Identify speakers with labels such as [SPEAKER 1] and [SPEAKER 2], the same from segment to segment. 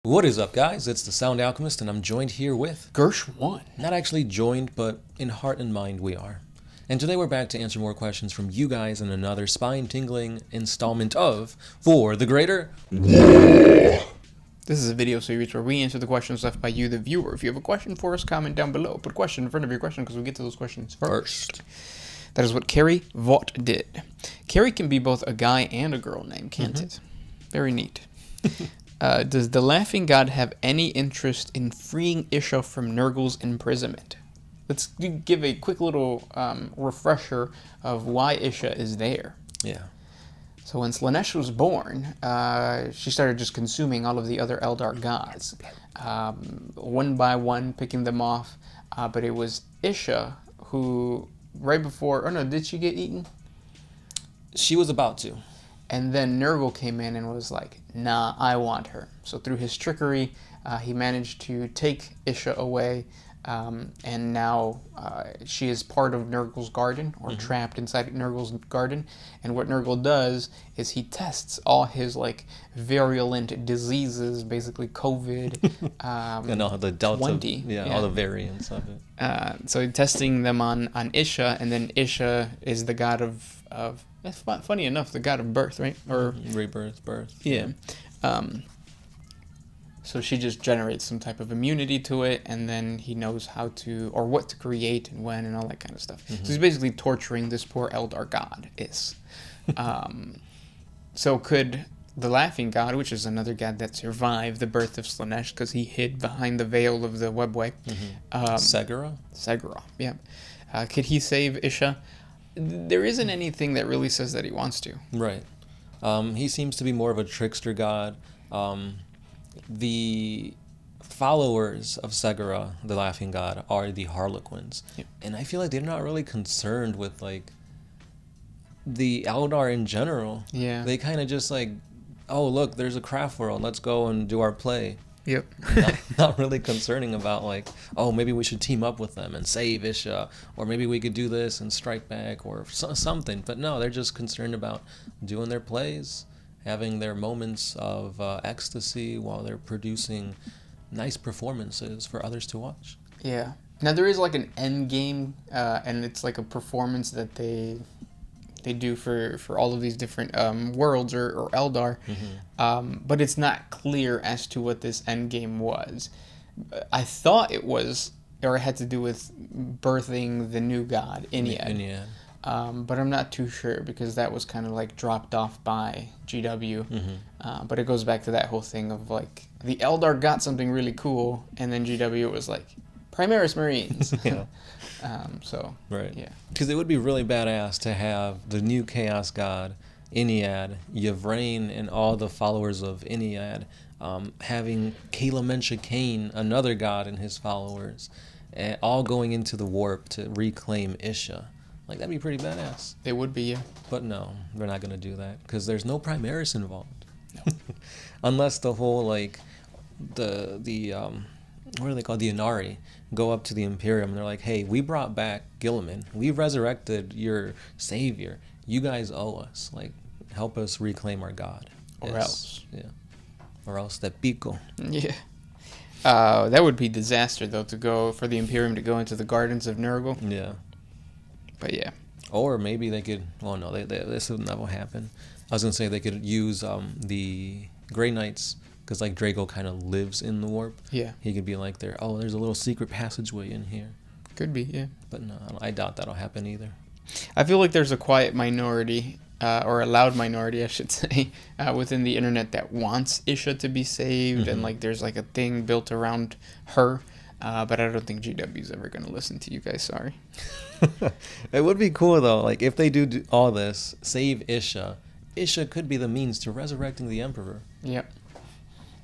[SPEAKER 1] What is up, guys? It's the Sound Alchemist, and I'm joined here with...
[SPEAKER 2] Gersh1.
[SPEAKER 1] Not actually joined, but in heart and mind we are. And today we're back to answer more questions from you guys in another spine-tingling installment of For the Greater...
[SPEAKER 2] This is a video series where we answer the questions left by you, the viewer. If you have a question for us, comment down below. Put a question in front of your question because we'll get to those questions first. That is what Carrie Vaught did. Carrie can be both a guy and a girl name, can't it? Very neat. Does the Laughing God have any interest in freeing Isha from Nurgle's imprisonment? Let's give a quick little refresher of why Isha is there.
[SPEAKER 1] Yeah.
[SPEAKER 2] So when Slaanesh was born, she started just consuming all of the other Eldar gods, one by one, picking them off. But it was Isha who, right before, oh no, did she get eaten?
[SPEAKER 1] She was about to.
[SPEAKER 2] And then Nurgle came in and was like, nah, I want her. So through his trickery, he managed to take Isha away, and now she is part of Nurgle's garden, or trapped inside Nurgle's garden. And what Nurgle does is he tests all his like virulent diseases, basically COVID,
[SPEAKER 1] And all the delta,
[SPEAKER 2] 20.
[SPEAKER 1] all the variants of it.
[SPEAKER 2] So testing them on Isha, and then Isha is the god of that's funny enough, the god of birth, right? Or
[SPEAKER 1] rebirth, birth.
[SPEAKER 2] Yeah. So she just generates some type of immunity to it, and then he knows how to, or what to create and when and all that kind of stuff. So he's basically torturing this poor Eldar god, So could the Laughing God, which is another god that survived the birth of Slaanesh because he hid behind the veil of the webway. Segura, yeah. Could he save Isha? There isn't anything that really says that he wants to.
[SPEAKER 1] Right. He seems to be more of a trickster god. The followers of Segura, the Laughing God, are the Harlequins. Yep. And I feel like they're not really concerned with, like, the Eldar in general.
[SPEAKER 2] Yeah.
[SPEAKER 1] They kind of just, like, oh, look, there's a craft world. Let's go and do our play.
[SPEAKER 2] Yep.
[SPEAKER 1] not really concerning about, like, oh, maybe we should team up with them and save Isha, or maybe we could do this and strike back, or something. But no, they're just concerned about doing their plays, having their moments of ecstasy while they're producing nice performances for others to watch.
[SPEAKER 2] Yeah. Now, there is, like, an end game, and it's, like, a performance that they do for all of these different worlds or Eldar, but it's not clear as to what this end game was. I thought it was, or it had to do with birthing the new god, Ennead. But I'm not too sure because that was kind of like dropped off by GW. But it goes back to that whole thing of like the Eldar got something really cool, and then GW was like Primaris Marines.
[SPEAKER 1] Yeah.
[SPEAKER 2] Right. Yeah.
[SPEAKER 1] Because it would be really badass to have the new Chaos God, Ennead, Yvraine, and all the followers of Ennead, having Kalamensha Kane, another god, and his followers, all going into the warp to reclaim Isha. Like, that'd be pretty badass.
[SPEAKER 2] It would be, yeah.
[SPEAKER 1] But no, they're not going to do that because there's no Primaris involved. No. Unless the whole, like, the what are they called? The Inari go up to the Imperium and they're like, hey, we brought back Gilliman. We resurrected your savior. You guys owe us. Like, help us reclaim our god.
[SPEAKER 2] Or else.
[SPEAKER 1] Yeah. Or else that pico.
[SPEAKER 2] Yeah. That would be disaster, though, for the Imperium to go into the gardens of Nurgle.
[SPEAKER 1] Yeah.
[SPEAKER 2] But yeah.
[SPEAKER 1] Or maybe they could, well, no, this would never happen. I was going to say they could use the Grey Knights, because like Drago kind of lives in the warp.
[SPEAKER 2] Yeah.
[SPEAKER 1] He could be like there, oh, there's a little secret passageway in here.
[SPEAKER 2] Could be, yeah.
[SPEAKER 1] But no, I doubt that'll happen either.
[SPEAKER 2] I feel like there's a quiet minority, or a loud minority, I should say, within the internet that wants Isha to be saved, and like there's like a thing built around her. But I don't think GW's ever going to listen to you guys, sorry.
[SPEAKER 1] It would be cool, though. Like, if they do all this, save Isha, Isha could be the means to resurrecting the Emperor. Yep.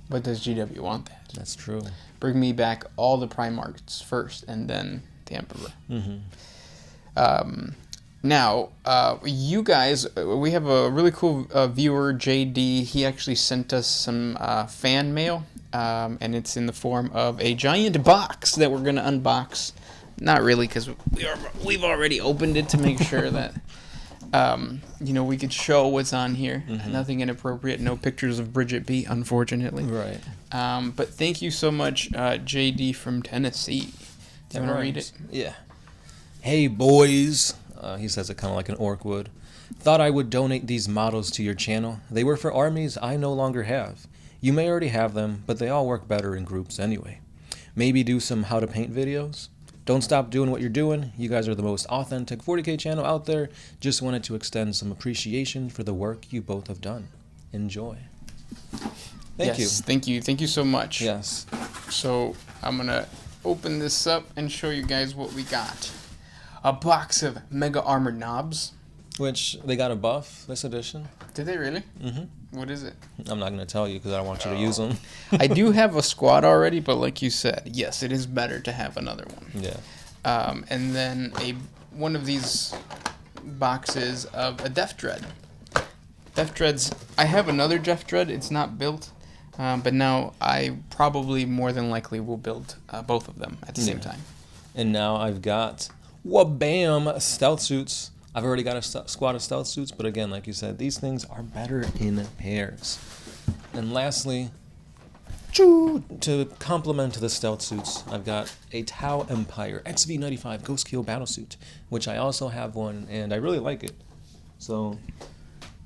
[SPEAKER 2] But does GW want that?
[SPEAKER 1] That's true.
[SPEAKER 2] Bring me back all the Primarchs first, and then the Emperor. Now, you guys, we have a really cool viewer, JD. He actually sent us some fan mail, and it's in the form of a giant box that we're going to unbox. Not really, because we've already opened it to make sure that we could show what's on here.
[SPEAKER 1] Mm-hmm.
[SPEAKER 2] Nothing inappropriate. No pictures of Bridget B, unfortunately.
[SPEAKER 1] Right.
[SPEAKER 2] But thank you so much, JD from Tennessee. Do you want to read it?
[SPEAKER 1] Yeah. Hey, boys. He says it kind of like an orc would. Thought I would donate these models to your channel. They were for armies I no longer have. You may already have them, but they all work better in groups anyway. Maybe do some how to paint videos. Don't stop doing what you're doing. You guys are the most authentic 40K channel out there. Just wanted to extend some appreciation for the work you both have done. Enjoy. Thank you.
[SPEAKER 2] Thank you. Thank you so much.
[SPEAKER 1] Yes.
[SPEAKER 2] So I'm going to open this up and show you guys what we got. A box of Mega Armored Knobs.
[SPEAKER 1] Which, they got a buff this edition.
[SPEAKER 2] Did they really?
[SPEAKER 1] Mm-hmm.
[SPEAKER 2] What is it?
[SPEAKER 1] I'm not going to tell you because I don't want you to use them.
[SPEAKER 2] I do have a squad already, but like you said, yes, it is better to have another one.
[SPEAKER 1] Yeah.
[SPEAKER 2] And then one of these boxes of a Death Dread. Death Dreads, I have another Death Dread. It's not built, but now I probably more than likely will build both of them at the same time. And
[SPEAKER 1] now I've got wha-bam stealth suits. I've already got a squad of stealth suits, but again, like you said, these things are better in pairs. And lastly, to complement the stealth suits, I've got a Tau Empire XV95 Ghost Kill Battlesuit, which I also have one, and I really like it. So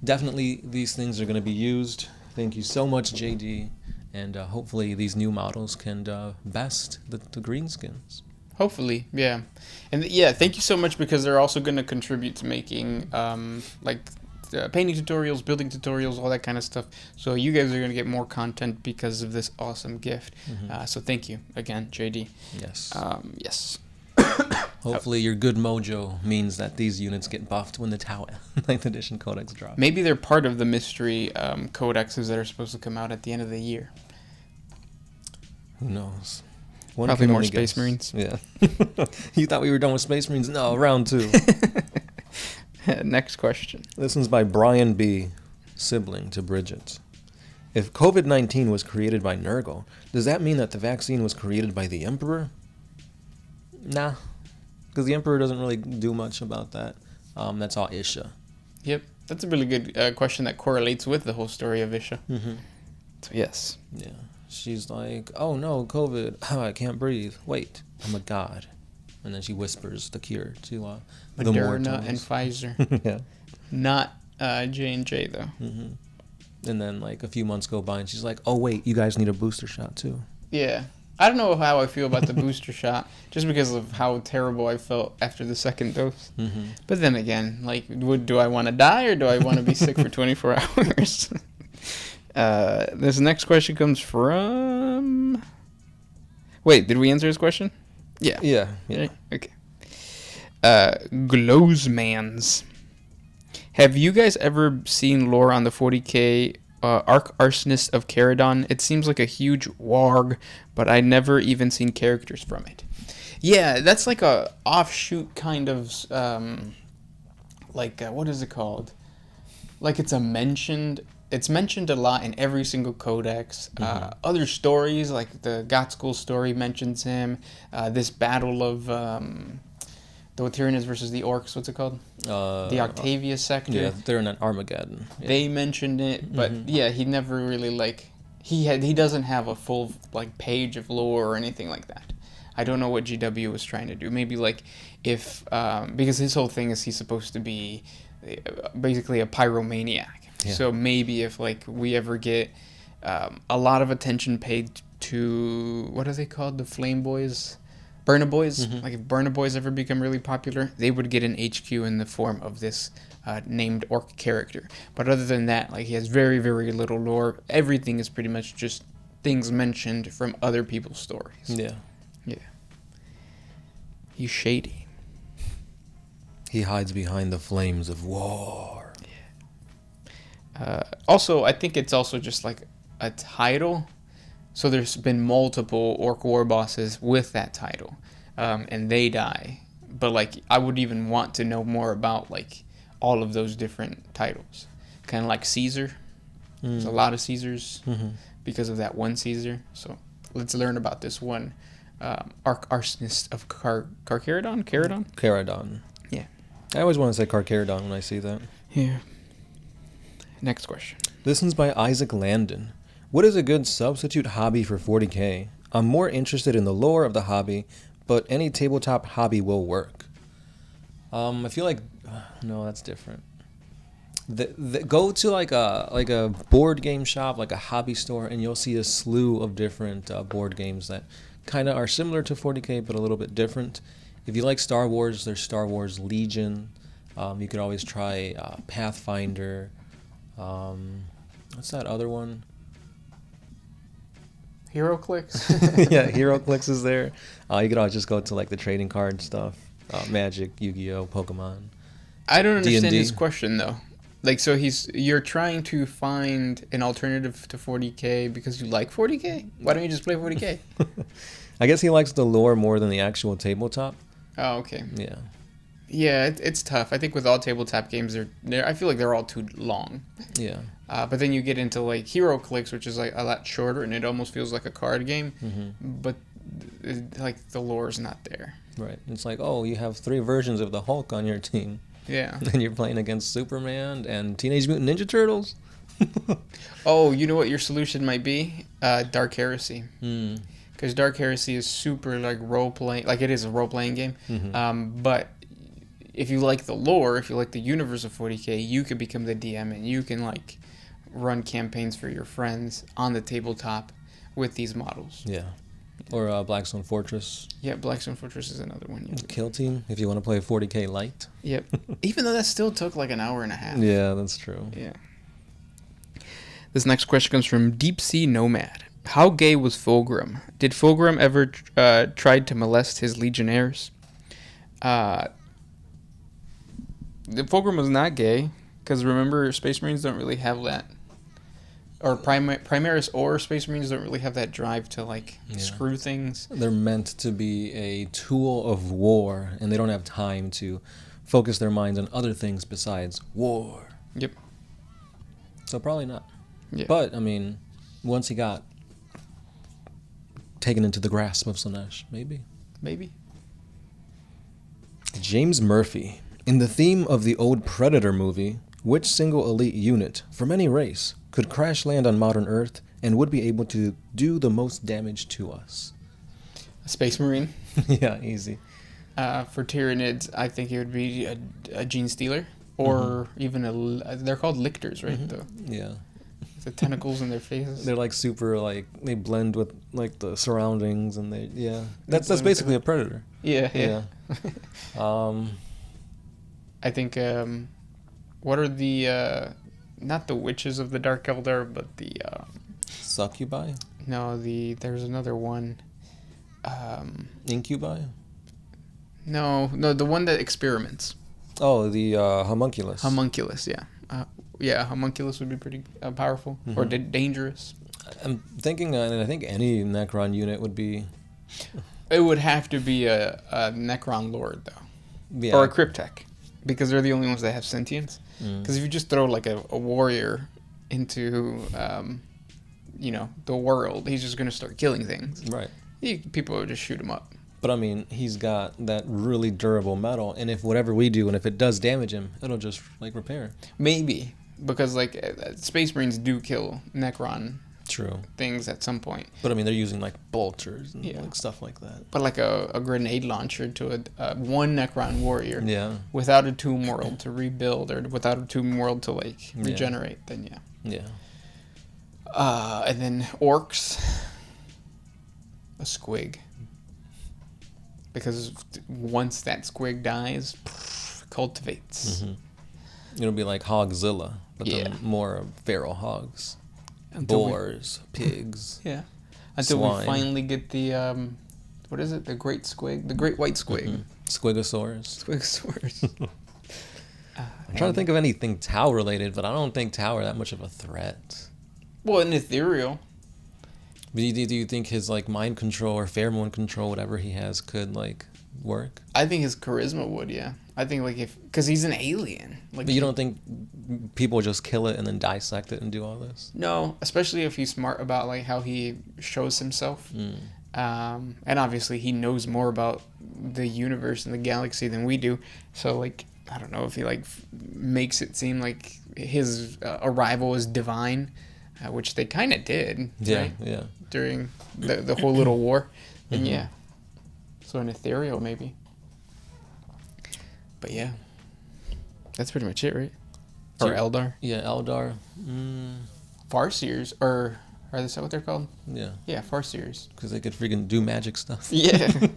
[SPEAKER 1] definitely these things are going to be used. Thank you so much, JD, and hopefully these new models can best the greenskins.
[SPEAKER 2] Hopefully, yeah. And yeah, thank you so much, because they're also going to contribute to making painting tutorials, building tutorials, all that kind of stuff. So you guys are going to get more content because of this awesome gift. So thank you again, JD.
[SPEAKER 1] Yes.
[SPEAKER 2] Yes.
[SPEAKER 1] Hopefully your good mojo means that these units get buffed when the Tau 9th edition codex drops.
[SPEAKER 2] Maybe they're part of the mystery codexes that are supposed to come out at the end of the year.
[SPEAKER 1] Who knows?
[SPEAKER 2] Probably more Space Marines.
[SPEAKER 1] Yeah. You thought we were done with Space Marines? No, round 2.
[SPEAKER 2] Next question.
[SPEAKER 1] This one's by Brian B., sibling to Bridget. If COVID-19 was created by Nurgle, does that mean that the vaccine was created by the Emperor? Nah, because the Emperor doesn't really do much about that. That's all Isha.
[SPEAKER 2] Yep, that's a really good question that correlates with the whole story of Isha. So yes.
[SPEAKER 1] Yeah. She's like, oh no, COVID, I can't breathe. Wait, I'm a god. And then she whispers the cure to the
[SPEAKER 2] Moderna and Pfizer.
[SPEAKER 1] Yeah.
[SPEAKER 2] Not J&J though.
[SPEAKER 1] And then like a few months go by and she's like, oh wait, you guys need a booster shot too.
[SPEAKER 2] Yeah. I don't know how I feel about the booster shot, just because of how terrible I felt after the second dose. But then again, like, do I want to die or do I want to be sick for 24 hours? This next question comes from... Wait, did we answer his question? Yeah.
[SPEAKER 1] Yeah.
[SPEAKER 2] Okay. Glowsmans. Have you guys ever seen lore on the 40K Arc-Arsonist of Caradon? It seems like a huge warg, but I never even seen characters from it. Yeah, that's like a offshoot kind of... what is it called? Like it's mentioned a lot in every single codex. Other stories, like the Gotskul story mentions him. This battle of the Waterians versus the Orcs, what's it called? The Octavia sector.
[SPEAKER 1] Yeah, they're in an Armageddon. Yeah.
[SPEAKER 2] They mentioned it, but yeah, he never really he doesn't have a full page of lore or anything like that. I don't know what GW was trying to do. Maybe if because his whole thing is he's supposed to be basically a pyromaniac. Yeah. So maybe if we ever get a lot of attention paid to, what are they called, the Flame Boys, Burna Boys. If Burna Boys ever become really popular, they would get an HQ in the form of this named orc character. But other than that, he has very, very little lore. Everything is pretty much just things mentioned from other people's stories.
[SPEAKER 1] Yeah.
[SPEAKER 2] He's shady.
[SPEAKER 1] He hides behind the flames of war.
[SPEAKER 2] Also, I think it's also just a title. So there's been multiple orc war bosses with that title, and they die. But I would even want to know more about all of those different titles. Kind of like Caesar. There's a lot of Caesars because of that one Caesar. So let's learn about this one Arc-Arsonist of Caradon.
[SPEAKER 1] Caradon.
[SPEAKER 2] Yeah.
[SPEAKER 1] I always want to say Carcharodon when I see that.
[SPEAKER 2] Yeah. Next question.
[SPEAKER 1] This one's by Isaac Landon. What is a good substitute hobby for 40K? I'm more interested in the lore of the hobby, but any tabletop hobby will work. I feel like no, that's different. Go to like a board game shop, like a hobby store, and you'll see a slew of different board games that kind of are similar to 40K, but a little bit different. If you like Star Wars, there's Star Wars Legion. You could always try Pathfinder. What's that other one?
[SPEAKER 2] HeroClix.
[SPEAKER 1] Yeah, HeroClix is there. You could always just go to like the trading card stuff. Magic, Yu-Gi-Oh, Pokemon.
[SPEAKER 2] I don't understand
[SPEAKER 1] D&D.
[SPEAKER 2] his question though. Like, so you're trying to find an alternative to 40K because you like 40K? Why don't you just play 40K?
[SPEAKER 1] I guess he likes the lore more than the actual tabletop.
[SPEAKER 2] Oh, okay.
[SPEAKER 1] Yeah.
[SPEAKER 2] Yeah, it's tough. I think with all tabletop games, I feel like they're all too long.
[SPEAKER 1] Yeah.
[SPEAKER 2] But then you get into like HeroClix, which is like a lot shorter, and it almost feels like a card game.
[SPEAKER 1] Mm-hmm.
[SPEAKER 2] But like the lore's not there.
[SPEAKER 1] Right. It's like, oh, you have 3 versions of the Hulk on your team.
[SPEAKER 2] Yeah.
[SPEAKER 1] And you're playing against Superman and Teenage Mutant Ninja Turtles.
[SPEAKER 2] Oh, you know what your solution might be? Dark Heresy.
[SPEAKER 1] Mm.
[SPEAKER 2] Because Dark Heresy is super like role playing, like it is a role playing game.
[SPEAKER 1] Mm-hmm.
[SPEAKER 2] But if you like the lore, if you like the universe of 40K, you could become the DM and you can like run campaigns for your friends on the tabletop with these models.
[SPEAKER 1] Yeah. Or Blackstone Fortress.
[SPEAKER 2] Yeah, Blackstone Fortress is another one. Yeah.
[SPEAKER 1] Kill Team, if you want to play 40K light.
[SPEAKER 2] Yep. Even though that still took like an hour and a half.
[SPEAKER 1] Yeah, that's true.
[SPEAKER 2] Yeah. This next question comes from Deep Sea Nomad. How gay was Filgrim? Did Filgrim ever tried to molest his legionnaires? The Fulgrim was not gay, because remember, Space Marines don't really have that, or Primaris or Space Marines don't really have that drive to like screw things.
[SPEAKER 1] They're meant to be a tool of war, and they don't have time to focus their minds on other things besides war.
[SPEAKER 2] Yep.
[SPEAKER 1] So probably not.
[SPEAKER 2] Yeah.
[SPEAKER 1] But I mean, once he got taken into the grasp of Slaanesh, maybe. James Murphy. In the theme of the old Predator movie, which single elite unit, from any race, could crash land on modern Earth and would be able to do the most damage to us?
[SPEAKER 2] A Space Marine.
[SPEAKER 1] Yeah, easy.
[SPEAKER 2] For Tyranids, I think it would be a Gene Stealer, or even they're called lictors, right?
[SPEAKER 1] Yeah.
[SPEAKER 2] The tentacles in their faces.
[SPEAKER 1] They're like super, like, they blend with like the surroundings, and that's basically a predator.
[SPEAKER 2] Yeah. I think what are the not the witches of the Dark Eldar, but the
[SPEAKER 1] Succubi?
[SPEAKER 2] No, there's another one.
[SPEAKER 1] Incubi?
[SPEAKER 2] No, the one that experiments.
[SPEAKER 1] Oh, the homunculus.
[SPEAKER 2] Homunculus, yeah. Yeah, homunculus would be pretty powerful or dangerous.
[SPEAKER 1] I'm thinking, and I think any Necron unit would be.
[SPEAKER 2] It would have to be a Necron Lord, though.
[SPEAKER 1] Yeah.
[SPEAKER 2] Or a Cryptek, because they're the only ones that have sentience. Because if you just throw like a warrior into, the world, he's just going to start killing things.
[SPEAKER 1] Right.
[SPEAKER 2] People would just shoot him up.
[SPEAKER 1] But I mean, he's got that really durable metal, and if whatever we do, and if it does damage him, it'll just like repair.
[SPEAKER 2] Maybe, because like Space Marines do kill Necron.
[SPEAKER 1] True.
[SPEAKER 2] Things at some point.
[SPEAKER 1] But I mean, they're using like bolters and like stuff like that.
[SPEAKER 2] But like a grenade launcher to a one Necron warrior.
[SPEAKER 1] Yeah.
[SPEAKER 2] Without a tomb world to rebuild, or without a tomb world to like regenerate, then yeah.
[SPEAKER 1] Yeah.
[SPEAKER 2] And then orcs. A squig. Because once that squig dies, cultivates.
[SPEAKER 1] Mm-hmm. It'll be like Hogzilla, but then more feral hogs. Boars, pigs.
[SPEAKER 2] Yeah. Until
[SPEAKER 1] swine.
[SPEAKER 2] we finally get the, what is it? The great squig? The great white squig.
[SPEAKER 1] Mm-hmm. Squigosaurus.
[SPEAKER 2] Squigosaurus.
[SPEAKER 1] I'm trying to think of anything Tau related, but I don't think Tau are that much of a threat.
[SPEAKER 2] Well, an ethereal.
[SPEAKER 1] Do you think his like mind control or pheromone control, whatever he has, could like work?
[SPEAKER 2] I think his charisma would, yeah. I think like because he's an alien. Like,
[SPEAKER 1] but you don't think people just kill it and then dissect it and do all this?
[SPEAKER 2] No, especially if he's smart about like how he shows himself. And obviously he knows more about the universe and the galaxy than we do. So like I don't know if he like makes it seem like his arrival is divine, which they kind of did.
[SPEAKER 1] Yeah,
[SPEAKER 2] right?
[SPEAKER 1] yeah.
[SPEAKER 2] During the whole little war, and
[SPEAKER 1] Mhm.
[SPEAKER 2] yeah, so an ethereal maybe. But yeah, that's pretty much it, right? Or Eldar.
[SPEAKER 1] Yeah, Eldar.
[SPEAKER 2] Farseers, or is that what they're called?
[SPEAKER 1] Yeah,
[SPEAKER 2] Yeah, Farseers.
[SPEAKER 1] because they could freaking do magic stuff.
[SPEAKER 2] Yeah.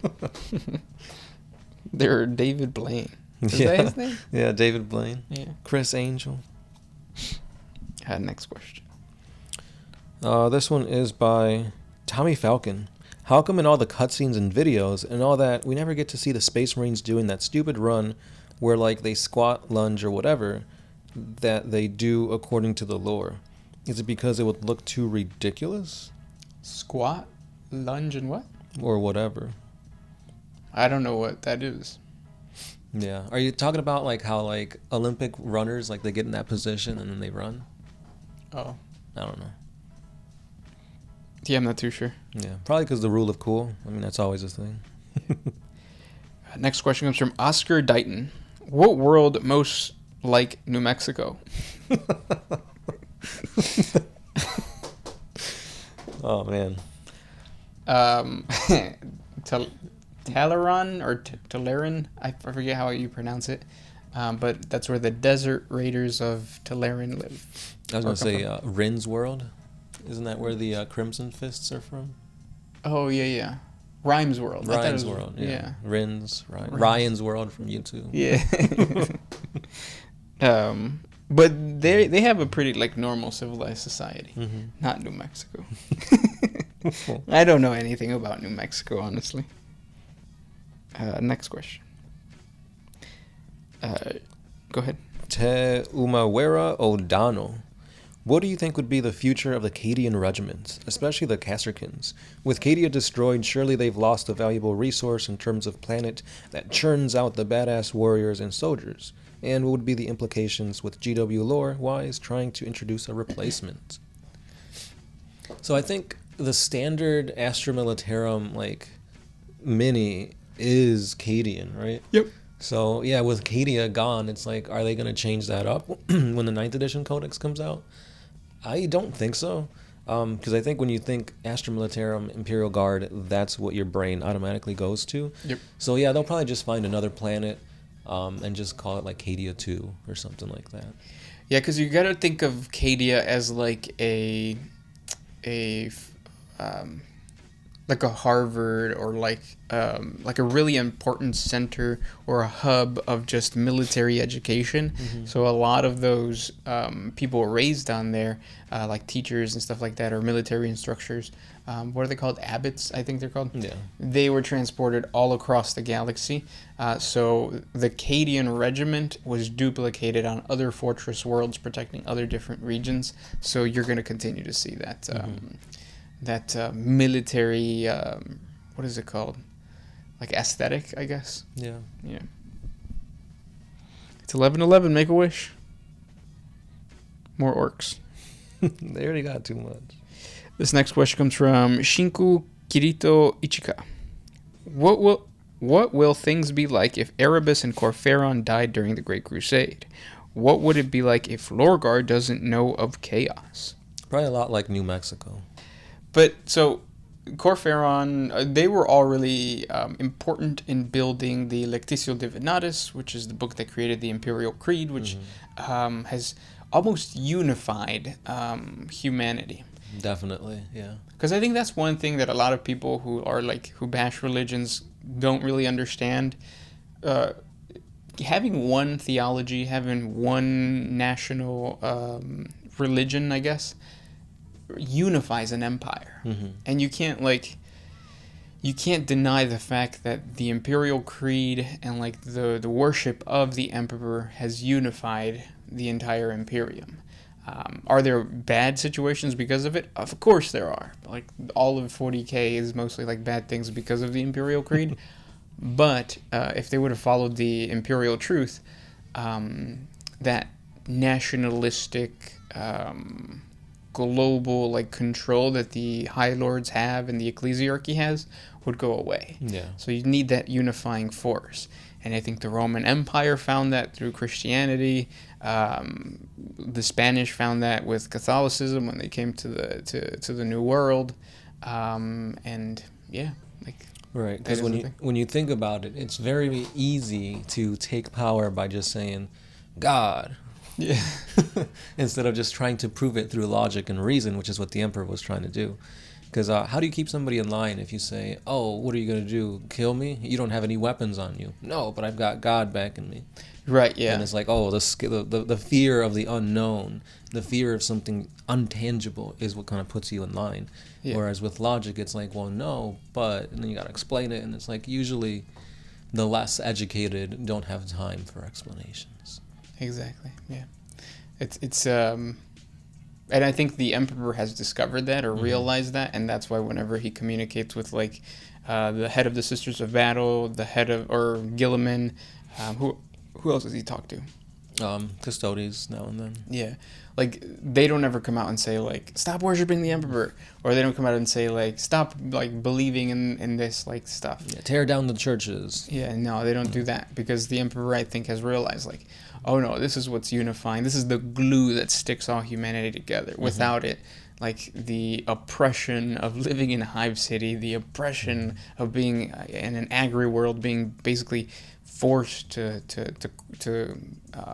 [SPEAKER 2] They're David Blaine. Is that his name?
[SPEAKER 1] Yeah, David Blaine.
[SPEAKER 2] Yeah.
[SPEAKER 1] Chris Angel.
[SPEAKER 2] Next question.
[SPEAKER 1] This one is by Tommy Falcon. How come in all the cutscenes and videos and all that, we never get to see the Space Marines doing that stupid run where, like, they squat, lunge, or whatever that they do according to the lore? Is it because it would look too ridiculous?
[SPEAKER 2] Squat, lunge, and what?
[SPEAKER 1] Or whatever.
[SPEAKER 2] I don't know what that is.
[SPEAKER 1] Yeah. Are you talking about, like, how, like, Olympic runners, like, they get in that position and then they run?
[SPEAKER 2] Oh.
[SPEAKER 1] I don't know.
[SPEAKER 2] Yeah, I'm not too sure.
[SPEAKER 1] Yeah. Probably because the rule of cool. I mean, that's always a thing.
[SPEAKER 2] Next question comes from Oscar Dighton. What world most like New Mexico?
[SPEAKER 1] Oh, man.
[SPEAKER 2] Talaron or Talaran? I forget how you pronounce it. But that's where the Desert Raiders of Talaran live.
[SPEAKER 1] I was going to say Rin's world. Isn't that where the Crimson Fists are from?
[SPEAKER 2] Oh, yeah. Rhymes World.
[SPEAKER 1] Ryan's World, yeah. Rin's, Ryan's World from YouTube.
[SPEAKER 2] Yeah. But they have a pretty, like, normal civilized society.
[SPEAKER 1] Mm-hmm.
[SPEAKER 2] Not New Mexico. I don't know anything about New Mexico, honestly. Next question. Go ahead.
[SPEAKER 1] Te Umawera O'Donnell. What do you think would be the future of the Cadian regiments, especially the Kasrkins? With Cadia destroyed, surely they've lost a valuable resource in terms of planet that churns out the badass warriors and soldiers. And what would be the implications with GW lore-wise trying to introduce a replacement? So I think the standard Astra Militarum, like, mini is Cadian, right?
[SPEAKER 2] Yep.
[SPEAKER 1] So, yeah, with Cadia gone, it's like, are they going to change that up when the 9th edition codex comes out? I don't think so. Because I think when you think Astra Militarum, Imperial Guard, that's what your brain automatically goes to.
[SPEAKER 2] Yep.
[SPEAKER 1] So, yeah, they'll probably just find another planet and just call it, like, Cadia 2 or something like that.
[SPEAKER 2] Yeah, because you got to think of Cadia as, like, like a Harvard or like a really important center or a hub of just military education. Mm-hmm. So a lot of those people raised on there, like teachers and stuff like that, or military instructors. What are they called? Abbots, I think they're called.
[SPEAKER 1] Yeah.
[SPEAKER 2] They were transported all across the galaxy. So the Cadian regiment was duplicated on other fortress worlds, protecting other different regions. So you're going to continue to see that. That military, what is it called? Like aesthetic, I guess.
[SPEAKER 1] Yeah.
[SPEAKER 2] Yeah. It's 11:11. Make a wish. More orcs.
[SPEAKER 1] They already got too much.
[SPEAKER 2] This next question comes from Shinku Kirito Ichika. What will things be like if Erebus and Corferon died during the Great Crusade? What would it be like if Lorgar doesn't know of chaos?
[SPEAKER 1] Probably a lot like New Mexico.
[SPEAKER 2] But so Corferon, they were all really important in building the Lectitio Divinatis, which is the book that created the Imperial Creed, which has almost unified humanity.
[SPEAKER 1] Definitely, yeah.
[SPEAKER 2] Because I think that's one thing that a lot of people who bash religions don't really understand. Having one theology, having one national religion, I guess, unifies an empire. Mm-hmm. And you can't deny the fact that the Imperial Creed and like the worship of the Emperor has unified the entire Imperium. Are there bad situations because of it? Of course there are. Like all of 40K is mostly like bad things because of the Imperial Creed. But if they would have followed the Imperial truth, that nationalistic global like control that the High Lords have and the Ecclesiarchy has would go away.
[SPEAKER 1] Yeah.
[SPEAKER 2] So you need that unifying force. and I think the Roman Empire found that through Christianity. The Spanish found that with Catholicism when they came to the New World, and yeah, like
[SPEAKER 1] right. Because when you think about it, it's very easy to take power by just saying God.
[SPEAKER 2] Yeah.
[SPEAKER 1] Instead of just trying to prove it through logic and reason, which is what the emperor was trying to do. Because how do you keep somebody in line if you say, oh, what are you going to do? Kill me? You don't have any weapons on you. No, but I've got God backing me.
[SPEAKER 2] Right, yeah.
[SPEAKER 1] And it's like, oh, the fear of the unknown, the fear of something untangible is what kind of puts you in line. Yeah. Whereas with logic, it's like, well, no, but, and then you got to explain it. And it's like, usually the less educated don't have time for explanations.
[SPEAKER 2] Exactly. Yeah, it's and I think the emperor has discovered that or realized that, and that's why whenever he communicates with like the head of the Sisters of Battle, the head of or Gilliman, who else does he talk to?
[SPEAKER 1] Custodes now and then.
[SPEAKER 2] Yeah, like they don't ever come out and say like stop worshiping the emperor, or they don't come out and say like stop like believing in this like stuff.
[SPEAKER 1] Yeah, tear down the churches.
[SPEAKER 2] Yeah, no, they don't do that because the emperor I think has realized like, oh no, this is what's unifying. This is the glue that sticks all humanity together. Without it, like the oppression of living in a hive city, the oppression of being in an agri world, being basically forced to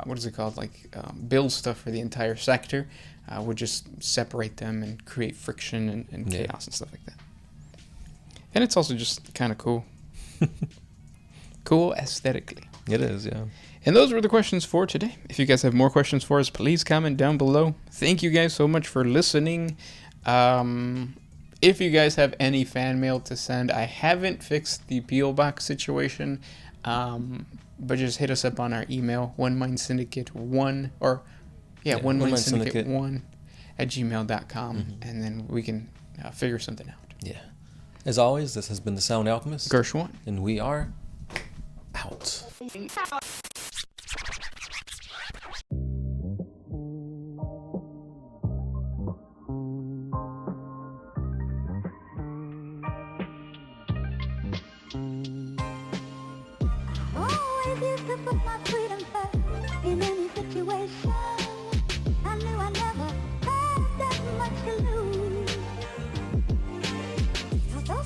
[SPEAKER 2] what is it called, like build stuff for the entire sector, would just separate them and create friction and chaos and stuff like that. And it's also just kind of cool. Cool aesthetically.
[SPEAKER 1] It is, yeah.
[SPEAKER 2] And those were the questions for today. If you guys have more questions for us, please comment down below. Thank you guys so much for listening. If you guys have any fan mail to send, I haven't fixed the P.O. Box situation, but just hit us up on our email, OneMindSyndicate1, or OneMindSyndicate1 at gmail.com, and then we can figure something out.
[SPEAKER 1] Yeah. As always, this has been The Sound Alchemist.
[SPEAKER 2] Gershwan.
[SPEAKER 1] And we are out.
[SPEAKER 3] Oh, if you could put my freedom